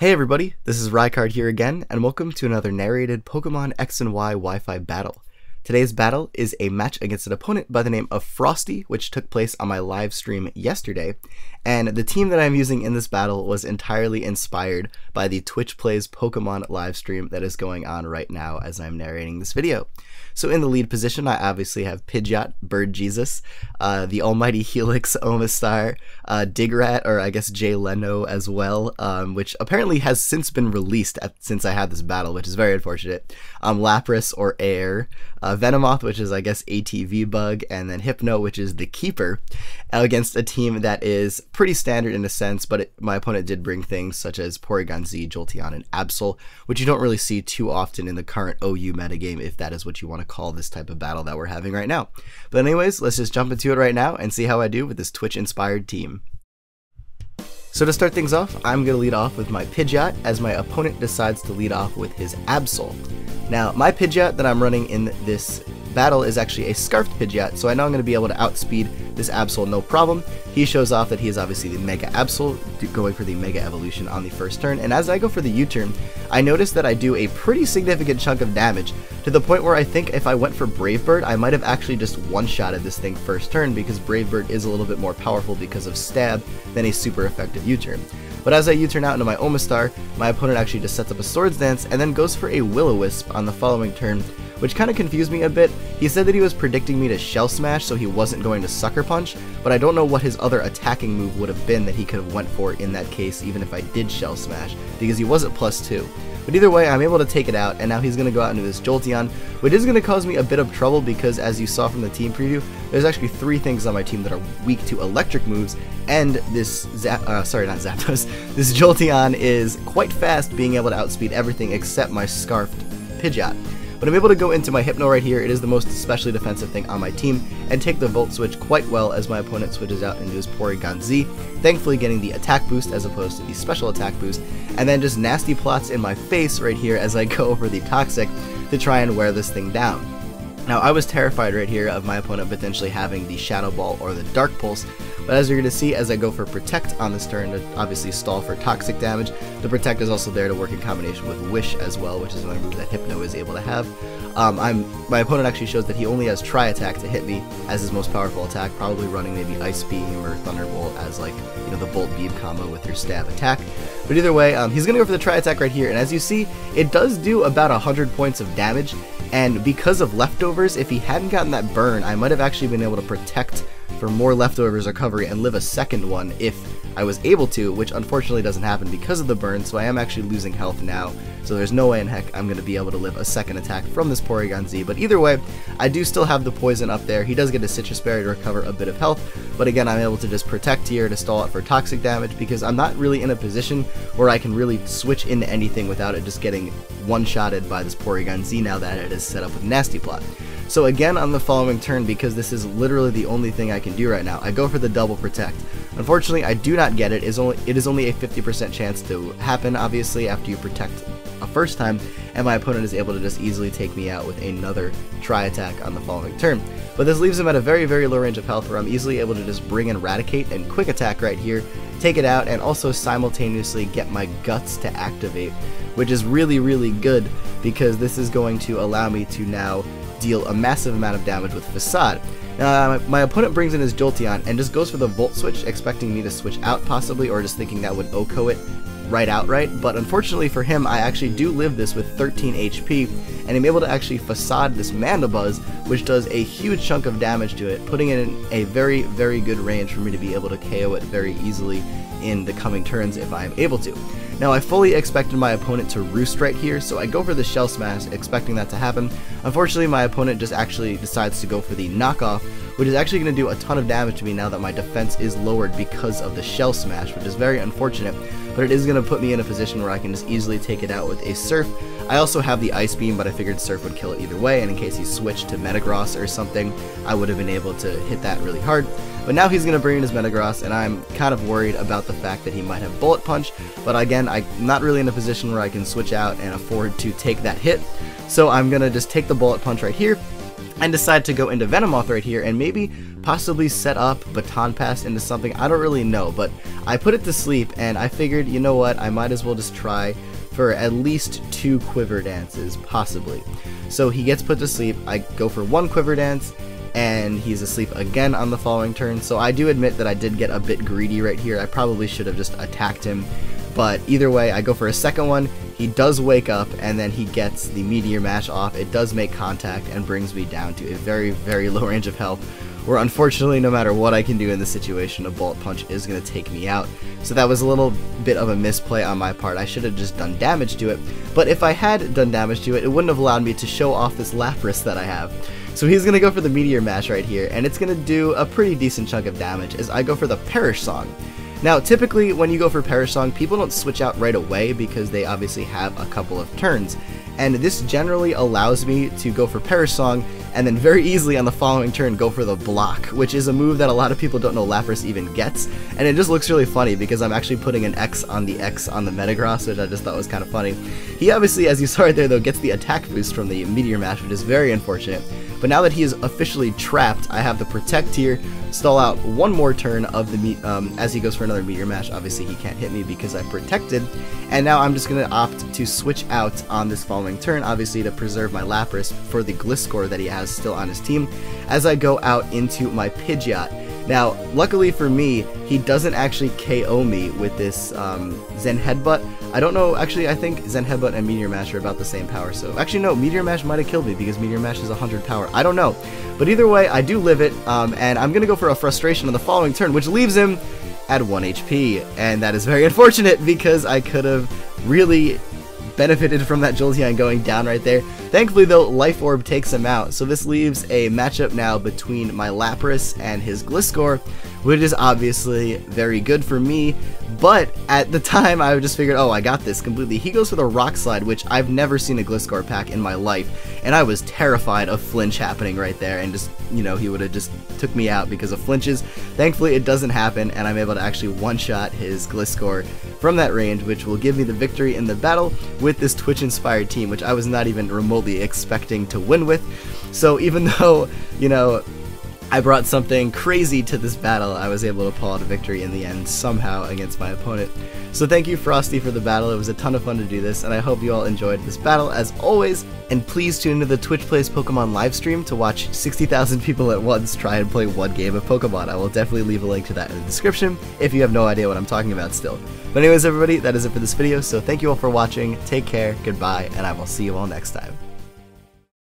Hey everybody, this is Rykard here again, and welcome to another narrated Pokemon X and Y Wi-Fi battle. Today's battle is a match against an opponent by the name of Frosty, which took place on my live stream yesterday, and the team that I'm using in this battle was entirely inspired by the Twitch Plays Pokemon live stream that is going on right now as I'm narrating this video. So in the lead position, I obviously have Pidgeot, Bird Jesus, the almighty Helix, Omastar, Digrat, or I guess Jay Leno as well, which apparently has since been released since I had this battle, which is very unfortunate. Lapras or Air, Venomoth, which is I guess ATV Bug, and then Hypno, which is the Keeper, against a team that is pretty standard in a sense, but my opponent did bring things such as Porygon Z, Jolteon, and Absol, which you don't really see too often in the current OU metagame, if that is what you want to call this type of battle that we're having right now. But anyways, let's just jump into it right now and see how I do with this Twitch-inspired team. So to start things off, I'm going to lead off with my Pidgeot, as my opponent decides to lead off with his Absol. Now, my Pidgeot that I'm running in this battle is actually a Scarfed Pidgeot, so I know I'm going to be able to outspeed this Absol no problem. He shows off that he is obviously the Mega Absol, going for the Mega Evolution on the first turn, and as I go for the U-turn, I notice that I do a pretty significant chunk of damage, to the point where I think if I went for Brave Bird, I might have actually just one-shotted this thing first turn, because Brave Bird is a little bit more powerful because of Stab than a super effective U-turn. But as I U-turn out into my Omastar, my opponent actually just sets up a Swords Dance and then goes for a Will-O-Wisp on the following turn, which kind of confused me a bit. He said that he was predicting me to Shell Smash, so he wasn't going to Sucker Punch, but I don't know what his other attacking move would have been that he could have went for in that case, even if I did Shell Smash, because he wasn't +2. But either way, I'm able to take it out, and now he's going to go out into this Jolteon, which is going to cause me a bit of trouble because, as you saw from the team preview, there's actually 3 things on my team that are weak to electric moves, and this this Jolteon is quite fast, being able to outspeed everything except my Scarfed Pidgeot. But I'm able to go into my Hypno right here. It is the most especially defensive thing on my team, and take the Volt Switch quite well as my opponent switches out into his Porygon Z, thankfully getting the attack boost as opposed to the special attack boost, and then just nasty plots in my face right here as I go over the Toxic to try and wear this thing down. Now, I was terrified right here of my opponent potentially having the Shadow Ball or the Dark Pulse, but as you're going to see as I go for Protect on this turn to obviously stall for toxic damage, the Protect is also there to work in combination with Wish as well, which is another move that Hypno is able to have. My opponent actually shows that he only has Tri-Attack to hit me as his most powerful attack, probably running maybe Ice Beam or Thunderbolt as like, you know, the Bolt Beam combo with your stab attack. But either way, he's going to go for the Tri-Attack right here, and as you see, it does do about 100 points of damage, and because of leftovers, if he hadn't gotten that burn, I might have actually been able to protect for more leftovers recovery and live a second one if I was able to, which unfortunately doesn't happen because of the burn, so I am actually losing health now, so there's no way in heck I'm going to be able to live a second attack from this Porygon Z. But either way, I do still have the poison up there. He does get a Citrus Berry to recover a bit of health, but again, I'm able to just protect here to stall it for toxic damage because I'm not really in a position where I can really switch into anything without it just getting one-shotted by this Porygon Z now that it is set up with Nasty Plot. So again, on the following turn, because this is literally the only thing I can do right now, I go for the double Protect. Unfortunately, I do not get it. It is only a 50% chance to happen, obviously, after you Protect a first time, and my opponent is able to just easily take me out with another Tri-Attack on the following turn. But this leaves him at a very, very low range of health, where I'm easily able to just bring in Eradicate and Quick Attack right here, take it out, and also simultaneously get my Guts to activate, which is really, really good, because this is going to allow me to now deal a massive amount of damage with Facade. My opponent brings in his Jolteon and just goes for the Volt Switch, expecting me to switch out possibly, or just thinking that would OHKO it right outright, but unfortunately for him, I actually do live this with 13 HP, and I'm able to actually Facade this Mandibuzz, which does a huge chunk of damage to it, putting it in a very, very good range for me to be able to KO it very easily in the coming turns if I am able to. Now, I fully expected my opponent to Roost right here, so I go for the Shell Smash, expecting that to happen. Unfortunately, my opponent just actually decides to go for the Knockoff, which is actually going to do a ton of damage to me now that my defense is lowered because of the Shell Smash, which is very unfortunate, but it is going to put me in a position where I can just easily take it out with a Surf. I also have the Ice Beam, but I figured Surf would kill it either way, and in case he switched to Metagross or something, I would have been able to hit that really hard. But now he's going to bring in his Metagross, and I'm kind of worried about the fact that he might have Bullet Punch, but again, I'm not really in a position where I can switch out and afford to take that hit, so I'm going to just take the Bullet Punch right here, and decide to go into Venomoth right here, and maybe possibly set up baton pass into something. I don't really know, but I put it to sleep and I figured, you know what, I might as well just try for at least 2 quiver dances, possibly. So he gets put to sleep, I go for 1 quiver dance, and he's asleep again on the following turn. So I do admit that I did get a bit greedy right here. I probably should have just attacked him, but either way, I go for a second one. He does wake up, and then he gets the Meteor Mash off. It does make contact and brings me down to a very, very low range of health, where unfortunately, no matter what I can do in this situation, a Bullet Punch is going to take me out. So that was a little bit of a misplay on my part. I should have just done damage to it, but if I had done damage to it, it wouldn't have allowed me to show off this Lapras that I have. So he's going to go for the Meteor Mash right here, and it's going to do a pretty decent chunk of damage as I go for the Perish Song. Now, typically when you go for Perish Song, people don't switch out right away because they obviously have a couple of turns. And this generally allows me to go for Perish Song and then very easily on the following turn go for the Block, which is a move that a lot of people don't know Lapras even gets. And it just looks really funny because I'm actually putting an X on the Metagross, which I just thought was kind of funny. He obviously, as you saw right there though, gets the attack boost from the Meteor Mash, which is very unfortunate. But now that he is officially trapped, I have the Protect here, stall out one more turn of the as he goes for another Meteor Mash. Obviously he can't hit me because I protected, and now I'm just going to opt to switch out on this following turn, obviously to preserve my Lapras for the Gliscor that he has still on his team, as I go out into my Pidgeot. Now, luckily for me, he doesn't actually KO me with this Zen Headbutt. I don't know, actually I think Zen Headbutt and Meteor Mash are about the same power, so actually no, Meteor Mash might have killed me because Meteor Mash is 100 power. I don't know, but either way, I do live it, and I'm going to go for a Frustration on the following turn, which leaves him at 1 HP, and that is very unfortunate because I could have really benefited from that Jolteon going down right there. Thankfully though, Life Orb takes him out, so this leaves a matchup now between my Lapras and his Gliscor, which is obviously very good for me, but at the time I just figured, oh, I got this completely. He goes for the Rock Slide, which I've never seen a Gliscor pack in my life, and I was terrified of flinch happening right there, and just, you know, he would have just took me out because of flinches. Thankfully it doesn't happen, and I'm able to actually one-shot his Gliscor from that range, which will give me the victory in the battle with this Twitch-inspired team, which I was not even remotely expecting to win with. So even though, you know, I brought something crazy to this battle, I was able to pull out a victory in the end somehow against my opponent. So thank you, Frosty, for the battle. It was a ton of fun to do this, and I hope you all enjoyed this battle as always. And please tune into the Twitch Plays Pokemon live stream to watch 60,000 people at once try and play one game of Pokemon. I will definitely leave a link to that in the description if you have no idea what I'm talking about still. But anyways, everybody, that is it for this video, so thank you all for watching, take care, goodbye, and I will see you all next time.